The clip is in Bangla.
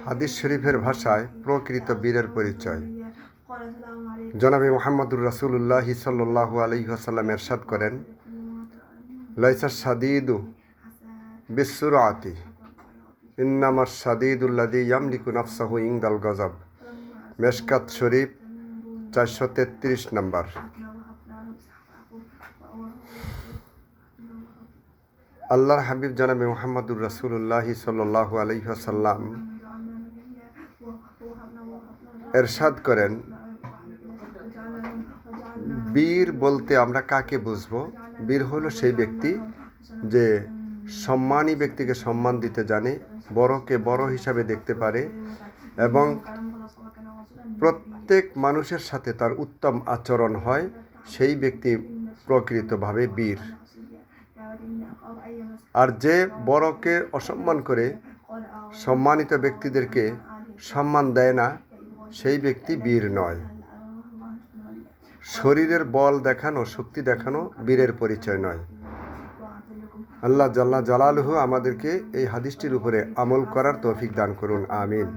হাদিস শরীফের ভাষায় প্রকৃত বীরের পরিচয়। জনাবে মুহাম্মদুর রাসূলুল্লাহ সাল্লাল্লাহু আলাইহি ওয়াসাল্লাম এরশাদ করেন, লাইসা শাদীদু বিসসুরআতি ইন্নামাস শাদীদুল্লাযী ইয়ামলিকু নাফসাহু ইনদাল গযব। মেশকাত শরীফ 433 নম্বর। আল্লাহর হাবিব জনাবে মুহাম্মদুর রাসূলুল্লাহ সাল্লাল্লাহু আলাইহি ওয়াসাল্লাম এরশাদ করেন, বীর বলতে আমরা কাকে বুঝবো? বীর হলো সেই ব্যক্তি যে সম্মানী ব্যক্তিকে সম্মান দিতে জানে, বড়কে বড় হিসাবে দেখতে পারে এবং প্রত্যেক মানুষের সাথে তার উত্তম আচরণ হয়, সেই ব্যক্তি প্রকৃতভাবে বীর। আর যে বড়কে অসম্মান করে সম্মানিত ব্যক্তিদেরকে সম্মান দেয় না, সেই ব্যক্তি বীর নয়। শরীরের বল দেখানো, শক্তি দেখানো বীরের পরিচয় নয়। আল্লাহ জাল্লা জালালুহু আমাদেরকে এই হাদিসটির উপরে আমল করার তৌফিক দান করুন, আমিন।